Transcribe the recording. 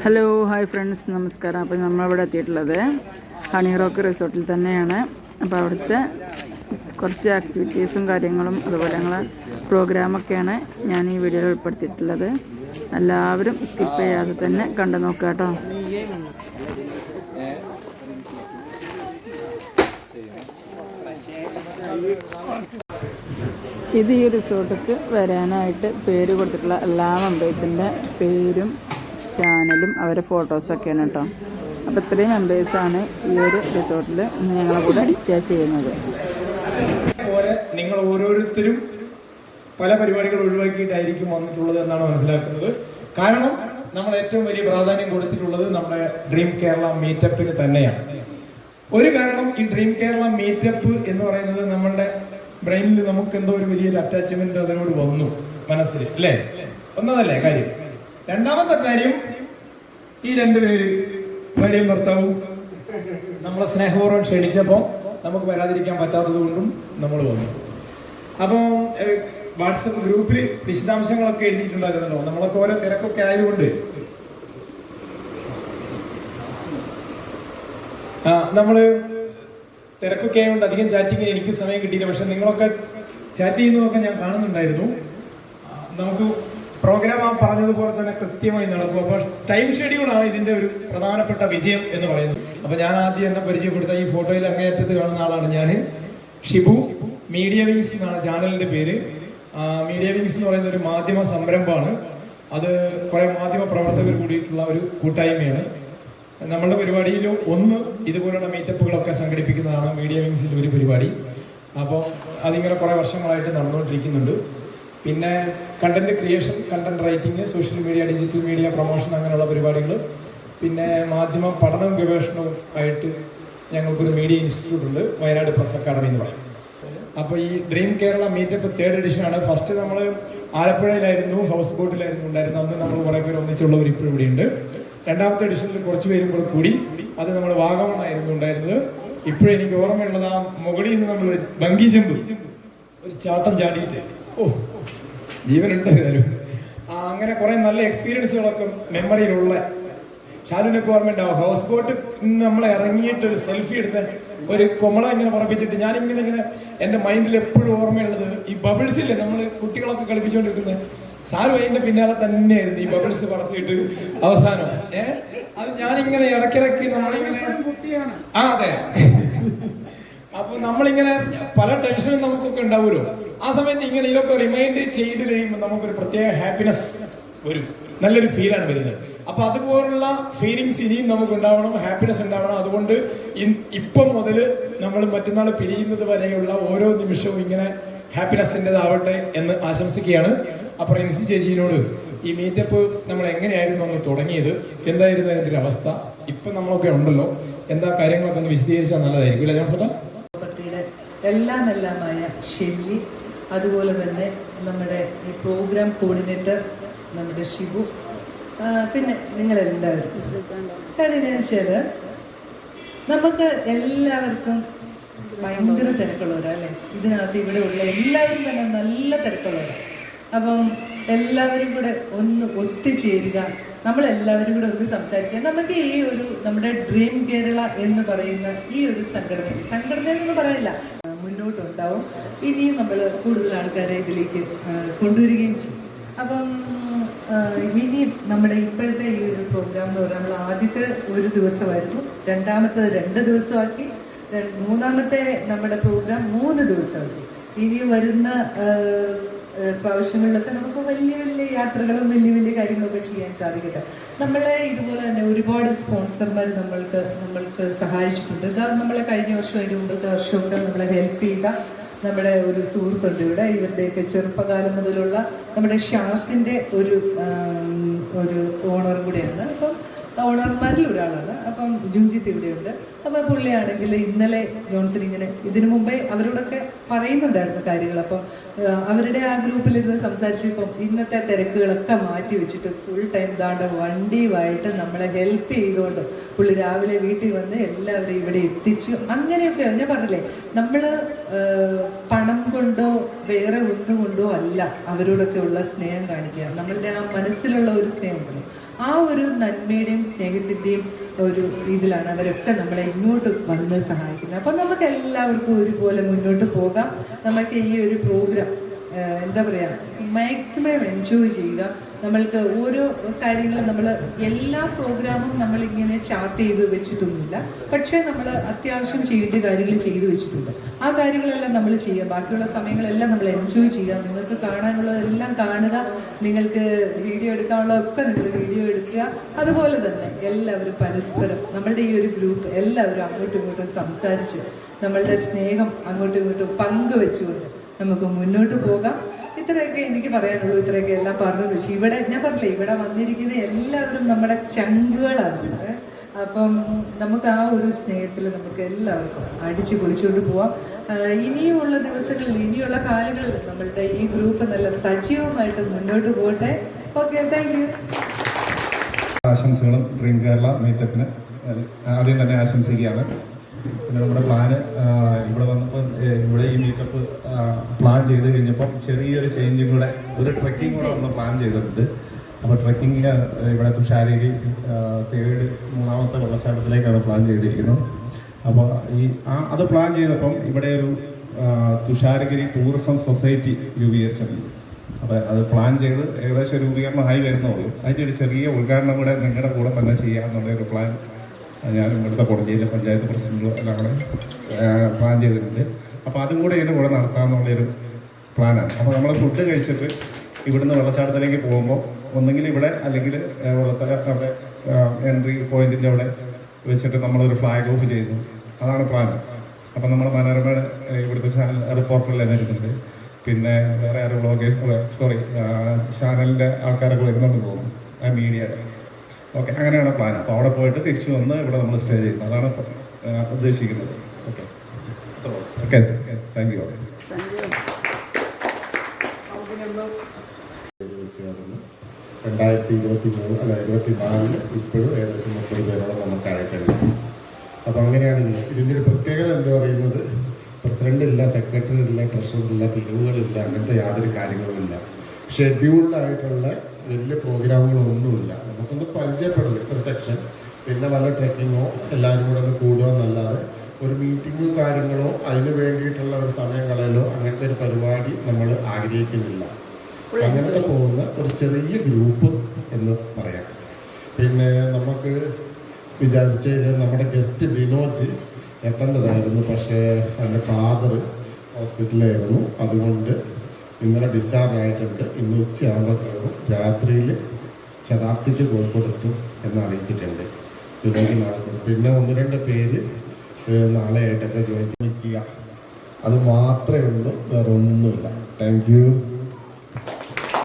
Hello hi friends, നമസ്കാരം. അപ്പോൾ നമ്മളിവിടെ എത്തിയിട്ടുള്ളത് ഹണി റോക്ക് റിസോർട്ടിൽ തന്നെയാണ്. അപ്പോൾ അവിടുത്തെ കുറച്ച് ആക്ടിവിറ്റീസും കാര്യങ്ങളും അതുപോലെ ഞങ്ങളെ പ്രോഗ്രാമൊക്കെയാണ് ഞാൻ ഈ വീഡിയോയിൽ ഉൾപ്പെടുത്തിയിട്ടുള്ളത്. എല്ലാവരും സ്കിപ്പ് ചെയ്യാതെ തന്നെ കണ്ടു നോക്കുക കേട്ടോ. ഇത് ഈ റിസോർട്ടിക്ക് വരാനായിട്ട് പേര് കൊടുത്തിട്ടുള്ള എല്ലാ മെമ്പേഴ്സിൻ്റെ പേരും ചാനലും അവരെ ഫോട്ടോസൊക്കെയാണ് കേട്ടോ. അപ്പോൾ ഇത്രയും മെമ്പേഴ്സാണ് ഈ ഒരു റിസോർട്ടിൽ ഞങ്ങളെ കൂടെ സ്റ്റേ ചെയ്യുന്നത്. നിങ്ങൾ ഓരോരുത്തരും പല പരിപാടികൾ ഒഴിവാക്കിയിട്ടായിരിക്കും വന്നിട്ടുള്ളത് എന്നാണ് മനസ്സിലാക്കുന്നത്. കാരണം നമ്മൾ ഏറ്റവും വലിയ പ്രാധാന്യം കൊടുത്തിട്ടുള്ളത് നമ്മുടെ ഡ്രീം കേരള മീറ്റപ്പിന് തന്നെയാണ്. ഒരു കാരണം, ഈ ഡ്രീം കേരള മീറ്റപ്പ് എന്ന് പറയുന്നത് നമ്മളുടെ ബ്രെയിനിൽ നമുക്ക് എന്തോ ഒരു വലിയൊരു അറ്റാച്ച്മെന്റ് അതിനോട് വന്നു മനസ്സിൽ, അല്ലേ? ഒന്നതല്ലേ കാര്യം. രണ്ടാമത്തെ കാര്യം, ഈ രണ്ടുപേര് ഭാര്യയും ഭർത്താവും നമ്മളെ സ്നേഹപൂർവ്വം ക്ഷണിച്ചപ്പോൾ നമുക്ക് വരാതിരിക്കാൻ പറ്റാത്തത് കൊണ്ടും നമ്മൾ വന്നു. അപ്പോൾ വാട്സപ്പ് ഗ്രൂപ്പിൽ വിശദാംശങ്ങളൊക്കെ എഴുതിയിട്ടുണ്ടായിരുന്നല്ലോ. നമ്മളൊക്കെ ഓരോ തിരക്കൊക്കെ ആയതുകൊണ്ട് നമ്മള് തിരക്കൊക്കെ ആയതുകൊണ്ട് അധികം ചാറ്റിങ്ങിന് എനിക്ക് സമയം കിട്ടിയില്ല. പക്ഷെ നിങ്ങളൊക്കെ ചാറ്റ് ചെയ്യുന്നതൊക്കെ ഞാൻ കാണുന്നുണ്ടായിരുന്നു. നമുക്ക് പ്രോഗ്രാം ആ പറഞ്ഞതുപോലെ തന്നെ കൃത്യമായി നടക്കും. അപ്പോൾ ടൈം ഷെഡ്യൂളാണ് ഇതിന്റെ ഒരു പ്രധാനപ്പെട്ട വിജയം എന്ന് പറയുന്നത്. അപ്പോൾ ഞാൻ ആദ്യം എന്നെ പരിചയപ്പെടുത്ത ഈ ഫോട്ടോയിൽ അങ്ങേയറ്റത്ത് കാണുന്ന ആളാണ് ഞാൻ. ഷിബു, മീഡിയ വിങ്സ് എന്നാണ് ചാനലിന്റെ പേര്. മീഡിയ വിങ്സ് എന്ന് പറയുന്ന ഒരു മാധ്യമ സംരംഭമാണ്. അത് കുറെ മാധ്യമ പ്രവർത്തകർ കൂടിയിട്ടുള്ള ഒരു കൂട്ടായ്മയാണ്. നമ്മളുടെ പരിപാടിയിൽ ഒന്ന് ഇതുപോലുള്ള മീറ്റപ്പുകളൊക്കെ സംഘടിപ്പിക്കുന്നതാണ് മീഡിയ വിങ്സിൽ ഒരു പരിപാടി. അപ്പോൾ അതിങ്ങനെ കുറേ വർഷങ്ങളായിട്ട് നടന്നുകൊണ്ടിരിക്കുന്നുണ്ട്. പിന്നെ content creation, content writing, social media, digital media promotion, അങ്ങനെയുള്ള പരിപാടികൾ. പിന്നെ മാധ്യമ പഠനവും ഗവേഷണവും ആയിട്ട് ഞങ്ങൾക്കൊരു മീഡിയ ഇൻസ്റ്റിറ്റ്യൂട്ട് ഉണ്ട്, വയനാട് പ്രസ് അക്കാഡമി എന്ന് പറയും. അപ്പോൾ ഈ ഡ്രീം കേരള മീറ്റപ്പ് 3rd എഡിഷനാണ്. ഫസ്റ്റ് നമ്മൾ ആലപ്പുഴയിലായിരുന്നു, ഹൗസ് ബോട്ടിലായിരുന്നു ഉണ്ടായിരുന്നത്. അന്ന് നമ്മൾ കുറേ പേര് ഒന്നിച്ചുള്ളവർ ഇപ്പോഴും ഇവിടെയുണ്ട്. രണ്ടാമത്തെ എഡിഷനിൽ കുറച്ച് പേരും കൂടെ കൂടി, അത് നമ്മൾ വാഗമണായിരുന്നു ഉണ്ടായിരുന്നത്. ഇപ്പോഴും എനിക്ക് ഓർമ്മയുള്ളത്, ആ മുകളിൽ നിന്ന് നമ്മൾ ബങ്കി ജമ്പ് ഒരു ചാട്ടം ചാടിയിട്ട് ജീവനുണ്ട് ഏതായാലും. അങ്ങനെ കുറെ നല്ല എക്സ്പീരിയൻസുകളൊക്കെ മെമ്മറിയിലുള്ള. ഷാലുവിനൊക്കെ ഓർമ്മയുണ്ടാവും, ഹൗസ് ബോട്ട് നമ്മൾ ഇറങ്ങിയിട്ട് ഒരു സെൽഫി എടുത്ത് ഒരു കൊമള ഇങ്ങനെ പറപ്പിച്ചിട്ട് ഞാനിങ്ങനെ എൻ്റെ മൈൻഡിൽ എപ്പോഴും ഓർമ്മയുള്ളത് ഈ ബബിൾസില്ലേ, നമ്മൾ കുട്ടികളൊക്കെ കളിപ്പിച്ചുകൊണ്ടിരിക്കുന്നത്. സാറ് അതിന്റെ പിന്നാലെ തന്നെയായിരുന്നു ഈ ബബിൾസ് പറത്തിയിട്ട് അവസാനം അത് ഞാനിങ്ങനെ ഇടയ്ക്കിടയ്ക്ക് നമ്മളിങ്ങനെ അതെ. അപ്പൊ നമ്മളിങ്ങനെ പല ടെൻഷനും നമുക്കൊക്കെ ഉണ്ടാവുമല്ലോ. ആ സമയത്ത് ഇങ്ങനെ ഇതൊക്കെ റിമൈൻഡ് ചെയ്ത് കഴിയുമ്പോൾ നമുക്കൊരു പ്രത്യേക ഹാപ്പിനെസ് വരും, നല്ലൊരു ഫീലാണ് വരുന്നത്. അപ്പൊ അതുപോലുള്ള ഫീലിങ്സ് ഇനിയും നമുക്ക് ഉണ്ടാവണം, ഹാപ്പിനെസ് ഉണ്ടാവണം. അതുകൊണ്ട് ഇപ്പം മുതൽ നമ്മൾ മറ്റന്നാൾ പിരിയുന്നത് വരെയുള്ള ഓരോ നിമിഷവും ഇങ്ങനെ ഹാപ്പിനെസ്സിൻ്റെതാവട്ടെ എന്ന് ആശംസിക്കുകയാണ്. അപ്പോൾ റിൻസി ചേച്ചിയോട് ഈ മീറ്റപ്പ് നമ്മൾ എങ്ങനെയായിരുന്നു അന്ന് തുടങ്ങിയത്, എന്തായിരുന്നു അതിൻ്റെ ഒരു അവസ്ഥ, ഇപ്പം നമ്മളൊക്കെ ഉണ്ടല്ലോ, എന്താ കാര്യങ്ങളൊക്കെ ഒന്ന് വിശദീകരിച്ചാൽ നല്ലതായിരിക്കും അല്ലേ ജോൺസേട്ടാ? എല്ലാമായ ഷെല്ലി, അതുപോലെ തന്നെ നമ്മുടെ ഈ പ്രോഗ്രാം കോർഡിനേറ്റർ നമ്മുടെ ഷിബു, പിന്നെ നിങ്ങളെല്ലാവരും. കാര്യം എന്ന് വെച്ചാൽ നമുക്ക് എല്ലാവർക്കും ഭയങ്കര തിരക്കുള്ളവരാ അല്ലേ? ഇതിനകത്ത് ഇവിടെ ഉള്ള എല്ലാവരും തന്നെ നല്ല തിരക്കുള്ളവരാണ്. അപ്പം എല്ലാവരും കൂടെ ഒന്ന് ഒത്തുചേരുക, നമ്മളെല്ലാവരും കൂടെ ഒന്ന് സംസാരിക്കുക. നമുക്ക് ഈ ഒരു നമ്മുടെ ഡ്രീം കേരള എന്ന് പറയുന്ന ഈ ഒരു സംഘടന എന്ന് പറയില്ല, മുന്നോട്ടുണ്ടാവും. ഇനിയും നമ്മൾ കൂടുതൽ ആൾക്കാരെ ഇതിലേക്ക് കൊണ്ടുവരികയും ചെയ്യും. അപ്പം ഇനി നമ്മുടെ ഇപ്പോഴത്തെ ഈ ഒരു പ്രോഗ്രാം എന്ന് പറഞ്ഞാൽ നമ്മൾ ആദ്യത്തെ ഒരു ദിവസമായിരുന്നു, രണ്ടാമത്തേത് 2 ദിവസമാക്കി, മൂന്നാമത്തെ നമ്മുടെ പ്രോഗ്രാം 3 ദിവസമാക്കി. ഇനി വരുന്ന പ്രാവശ്യങ്ങളിലൊക്കെ നമുക്ക് വലിയ വലിയ യാത്രകളും വലിയ വലിയ കാര്യങ്ങളൊക്കെ ചെയ്യാൻ സാധിക്കട്ടെ. നമ്മളെ ഇതുപോലെ തന്നെ ഒരുപാട് സ്പോൺസർമാർ നമ്മൾക്ക് സഹായിച്ചിട്ടുണ്ട്. ഇതാ നമ്മളെ കഴിഞ്ഞ വർഷം, അതിൻ്റെ മുമ്പത്തെ വർഷമൊക്കെ നമ്മളെ ഹെൽപ്പ് ചെയ്ത നമ്മുടെ ഒരു സുഹൃത്തുണ്ട് ഇവിടെ. ഇവരുടെയൊക്കെ ചെറുപ്പകാലം മുതലുള്ള നമ്മുടെ ഷാസിൻ്റെ ഒരു ഓണർ കൂടെയാണ്. അപ്പം ഓണർമാരിൽ ഒരാളാണ്. അപ്പം ജുഞ്ചിത്ത് ഇവിടെയുണ്ട്. അപ്പോൾ പുള്ളിയാണെങ്കിൽ ഇന്നലെ ജോൺസൺ ഇങ്ങനെ ഇതിനു മുമ്പേ അവരോടൊക്കെ പറയുന്നുണ്ടായിരുന്നു കാര്യങ്ങൾ. അപ്പം അവരുടെ ആ ഗ്രൂപ്പിലിരുന്ന് സംസാരിച്ചപ്പം ഇന്നത്തെ തിരക്കുകളൊക്കെ മാറ്റി വെച്ചിട്ട് ഫുൾ ടൈം ദാണ്ട വണ്ടിയുമായിട്ട് നമ്മളെ ഹെൽപ്പ് ചെയ്തുകൊണ്ട് പുള്ളി രാവിലെ വീട്ടിൽ വന്ന് എല്ലാവരെയും ഇവിടെ എത്തിച്ചു. അങ്ങനെയൊക്കെയാണ് ഞാൻ പറഞ്ഞില്ലേ, നമ്മൾ പണം കൊണ്ടോ വേറെ ഒന്നുകൊണ്ടോ അല്ല അവരോടൊക്കെ ഉള്ള സ്നേഹം കാണിക്കുക. നമ്മളുടെ ആ മനസ്സിലുള്ള ഒരു സ്നേഹം ഉണ്ടല്ലോ, ആ ഒരു നന്മയുടെയും സ്നേഹത്തിൻ്റെയും ഒരു ഇതിലാണ് അവരൊക്കെ നമ്മളെ ഇങ്ങോട്ട് വന്ന് സഹായിക്കുന്നത്. അപ്പം നമുക്ക് എല്ലാവർക്കും ഒരുപോലെ മുന്നോട്ട് പോകാം. നമുക്ക് ഈ ഒരു പ്രോഗ്രാം എന്താ പറയുക, മാക്സിമം എൻജോയ് ചെയ്യുക. നമ്മൾക്ക് ഓരോ കാര്യങ്ങളും നമ്മൾ എല്ലാ പ്രോഗ്രാമും നമ്മളിങ്ങനെ ചാർട്ട് ചെയ്ത് വെച്ചിട്ടൊന്നുമില്ല, പക്ഷേ നമ്മൾ അത്യാവശ്യം ചെയ്യേണ്ട കാര്യങ്ങൾ ചെയ്തു വെച്ചിട്ടുണ്ട്. ആ കാര്യങ്ങളെല്ലാം നമ്മൾ ചെയ്യുക. ബാക്കിയുള്ള സമയങ്ങളെല്ലാം നമ്മൾ എൻജോയ് ചെയ്യുക. നിങ്ങൾക്ക് കാണാനുള്ളതെല്ലാം കാണുക, നിങ്ങൾക്ക് വീഡിയോ എടുക്കാനുള്ളതൊക്കെ നിങ്ങൾ വീഡിയോ എടുക്കുക. അതുപോലെ തന്നെ എല്ലാവരും പരസ്പരം നമ്മളുടെ ഈ ഒരു ഗ്രൂപ്പ് എല്ലാവരും അങ്ങോട്ടും ഇങ്ങോട്ടും സംസാരിച്ച് നമ്മളുടെ സ്നേഹം അങ്ങോട്ടും ഇങ്ങോട്ടും പങ്കുവെച്ചുകൊണ്ട് നമുക്ക് മുന്നോട്ട് പോകാം. ഇത്രയൊക്കെ എനിക്ക് പറയാനുള്ളൂ. ഇത്രയൊക്കെ എല്ലാം പറഞ്ഞു വെച്ചു. ഇവിടെ ഞാൻ പറഞ്ഞില്ലേ, ഇവിടെ വന്നിരിക്കുന്ന എല്ലാവരും നമ്മുടെ ചങ്കുകളാണ്. അപ്പം നമുക്ക് ആ ഒരു സ്നേഹത്തിൽ നമുക്ക് എല്ലാവർക്കും അടിച്ചു പൊളിച്ചുകൊണ്ട് പോവാം. ഇനിയുമുള്ള ദിവസങ്ങളിൽ, ഇനിയുള്ള കാലങ്ങളിൽ നമ്മളുടെ ഈ ഗ്രൂപ്പ് നല്ല സജീവമായിട്ട് മുന്നോട്ട് പോകട്ടെ. Okay, thank you. ആശംസകളും ഡ്രീം കേരള മീറ്റപ്പിന് ആദ്യം തന്നെ ആശംസിക്കുകയാണ്. പിന്നെ നമ്മുടെ പ്ലാന് ഇവിടെ വന്നപ്പോൾ ഇവിടെ ഈ മീറ്റപ്പ് പ്ലാൻ ചെയ്ത് കഴിഞ്ഞപ്പോൾ ചെറിയൊരു ചേഞ്ചും കൂടെ, ഒരു ട്രെക്കിംഗ് കൂടെ നമ്മൾ പ്ലാൻ ചെയ്തിട്ടുണ്ട്. അപ്പോൾ ട്രെക്കിംഗ് ഇവിടെ തുഷാരഗിരി 3-ാമത്തെ വെള്ളച്ചാട്ടത്തിലേക്കാണ് പ്ലാൻ ചെയ്തിരിക്കുന്നത്. അപ്പോൾ അത് പ്ലാൻ ചെയ്തപ്പം ഇവിടെ ഒരു തുഷാരഗിരി ടൂറിസം സൊസൈറ്റി രൂപീകരിച്ചിട്ടുണ്ട്. അപ്പോൾ അത് പ്ലാൻ ചെയ്ത് ഏകദേശം രൂപീകരണമായി വരുന്നുള്ളൂ. അതിൻ്റെ ഒരു ചെറിയ ഉദ്ഘാടനം കൂടെ നിങ്ങളുടെ കൂടെ തന്നെ ചെയ്യാമെന്നുള്ളൊരു പ്ലാൻ ഞാനും ഇവിടുത്തെ കോടതിയിലെ പഞ്ചായത്ത് പ്രസിഡന്റും എല്ലാം കൂടെ പ്ലാൻ ചെയ്തിട്ടുണ്ട്. അപ്പോൾ അതും കൂടെ ഇതിൻ്റെ കൂടെ നടത്താമെന്നുള്ളൊരു പ്ലാനാണ്. അപ്പോൾ നമ്മൾ ഫുഡ് കഴിച്ചിട്ട് ഇവിടുന്ന് വെള്ളച്ചാട്ടത്തിലേക്ക് പോകുമ്പോൾ ഒന്നെങ്കിൽ ഇവിടെ അല്ലെങ്കിൽ അവിടെ എൻട്രി പോയിന്റിൻ്റെ അവിടെ വെച്ചിട്ട് നമ്മളൊരു ഫ്ലാഗ് ഓഫ് ചെയ്യുന്നു. അതാണ് പ്ലാൻ. അപ്പം നമ്മൾ മനോരമയുടെ ഇവിടുത്തെ ചാനൽ റിപ്പോർട്ടറിൽ തന്നെ ഇരുന്നുണ്ട്. പിന്നെ വേറെ ആരും ചാനലിൻ്റെ ആൾക്കാരൊക്കെ വരുന്നുണ്ടെന്ന് തോന്നുന്നു, മീഡിയയുടെ. ഓക്കെ, അങ്ങനെയാണ് പ്ലാൻ. അപ്പോൾ അവിടെ പോയിട്ട് തിരിച്ചു വന്ന് ഇവിടെ നമ്മൾ സ്റ്റേ ചെയ്യുന്നത്. അതാണ് ഉദ്ദേശിക്കുന്നത്. Okay okay, thank you. ചേർന്ന് 2024 ഇപ്പോഴും ഏകദേശം 30 പേരോളം നമുക്കായിട്ടുണ്ട്. അപ്പോൾ അങ്ങനെയാണ് ഇതിൻ്റെ ഒരു പ്രത്യേകത എന്താ പറയുന്നത്, പ്രസിഡന്റ് ഇല്ല, സെക്രട്ടറി ഇല്ല, ട്രഷറർ ഇല്ല, പിരിവുകളില്ല, അങ്ങനത്തെ യാതൊരു കാര്യങ്ങളും ഇല്ല. ഷെഡ്യൂൾഡായിട്ടുള്ള വലിയ പ്രോഗ്രാമുകളൊന്നുമില്ല. നമുക്കൊന്ന് പരിചയപ്പെടില്ല ഒരു സെക്ഷൻ, പിന്നെ വല്ല ട്രെക്കിങ്ങോ എല്ലാവരും കൂടെ ഒന്ന് കൂടുക എന്നല്ലാതെ ഒരു മീറ്റിങ്ങോ കാര്യങ്ങളോ അതിന് വേണ്ടിയിട്ടുള്ള ഒരു സമയം കളയലോ അങ്ങനത്തെ ഒരു പരിപാടി നമ്മൾ ആഗ്രഹിക്കുന്നില്ല. അങ്ങനത്തെ പോകുന്ന ഒരു ചെറിയ ഗ്രൂപ്പ് എന്ന് പറയാം. പിന്നെ നമുക്ക് വിചാരിച്ചതിൽ നമ്മുടെ ഗസ്റ്റ് ബിനോജ് എത്തേണ്ടതായിരുന്നു, പക്ഷേ എൻ്റെ ഫാദർ ഹോസ്പിറ്റലിലായിരുന്നു. അതുകൊണ്ട് ഇന്നലെ ഡിസ്ചാർജ് ആയിട്ടുണ്ട്. ഇന്ന് ഉച്ചയാകുമ്പോൾ കയറും. രാത്രിയിൽ ശതാബ്ദിക്ക് കൊടുത്തു എന്ന് അറിയിച്ചിട്ടുണ്ട്. ബിനോജ് നാളെ. പിന്നെ 1-2 പേര് നാളെയായിട്ടൊക്കെ ജോയിൻ നിൽക്കുക. അത് മാത്രമേ ഉള്ളൂ, വേറെ ഒന്നുമില്ല. Thank you.